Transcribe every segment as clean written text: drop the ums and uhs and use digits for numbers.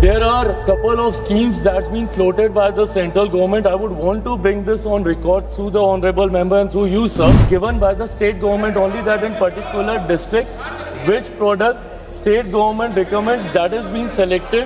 There are a couple of schemes that's been floated by the central government. I would want to bring this on record through the honorable member and through you, sir, given by the state government only that in particular district, which product state government recommends that is being selected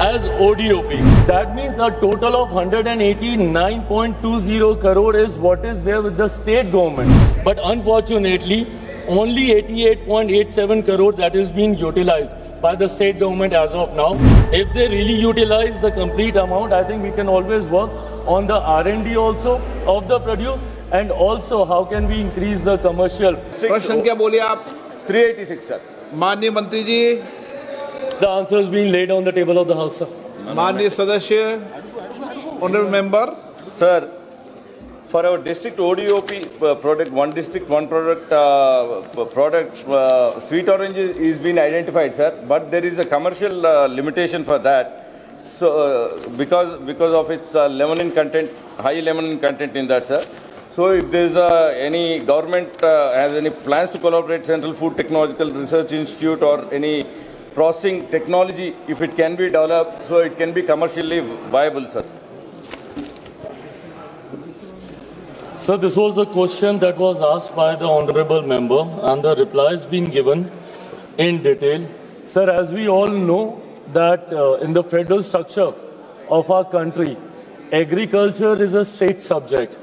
as ODOP. That means a total of 189.20 crore is what is there with the state government. But unfortunately, only 88.87 crore that is being utilized by the state government as of now. If they really utilize the complete amount, I think we can always work on the R&D also of the produce, and also how can we increase the commercial. प्रश्न क्या बोले आप? 386 sir. माननीय मंत्री जी, The answer is being laid on the table of the house, sir. माननीय सदस्य, honorable member. Sir, for our district ODOP product, one district, one product, sweet orange is being identified, sir. But there is a commercial limitation for that. So because of its lemon content, high lemon content in that, sir. So if there is any government has any plans to collaborate Central Food Technological Research Institute or any processing technology, if it can be developed, so it can be commercially viable, sir. So this was the question that was asked by the honorable member, and the reply has been given in detail. Sir, as we all know that in the federal structure of our country, agriculture is a state subject,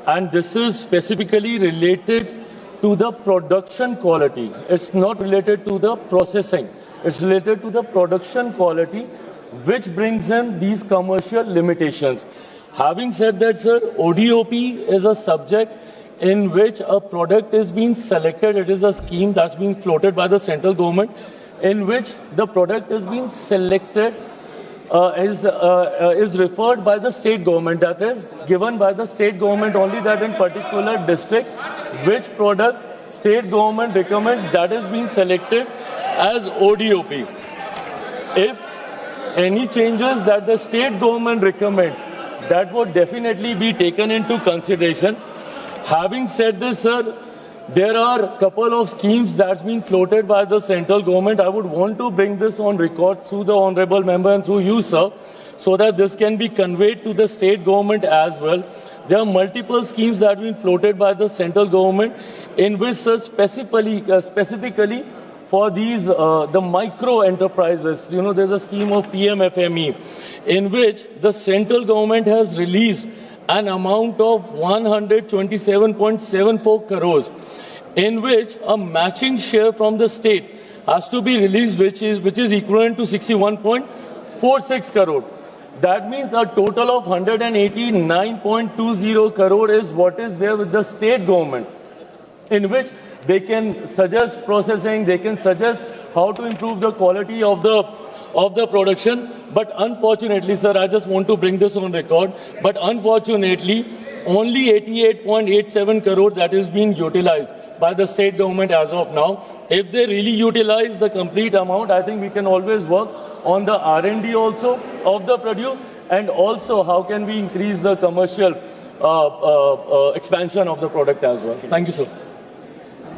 and this is specifically related to the production quality. It's not related to the processing. It's related to the production quality, which brings in these commercial limitations. Having said that, sir, ODOP is a subject in which a product is being selected. It is a scheme that's being floated by the central government, in which the product is being selected is referred by the state government, that is given by the state government only that in particular district, which product state government recommends that is being selected as ODOP. If any changes that the state government recommends, that would definitely be taken into consideration. Having said this, sir, there are a couple of schemes that's been floated by the central government. I would want to bring this on record through the honorable member and through you, sir, so that this can be conveyed to the state government as well. There are multiple schemes that have been floated by the central government, in which, sir, specifically for these the micro enterprises. You know, there's a scheme of PMFME, in which the central government has released an amount of 127.74 crores, in which a matching share from the state has to be released, which is equivalent to 61.46 crore. That means a total of 189.20 crore is what is there with the state government, in which they can suggest processing, they can suggest how to improve the quality of the production. But unfortunately, sir, I just want to bring this on record, but unfortunately, only 88.87 crore that is being utilized by the state government as of now. If they really utilize the complete amount, I think we can always work on the R&D also of the produce, and also how can we increase the commercial expansion of the product as well. Thank you, sir.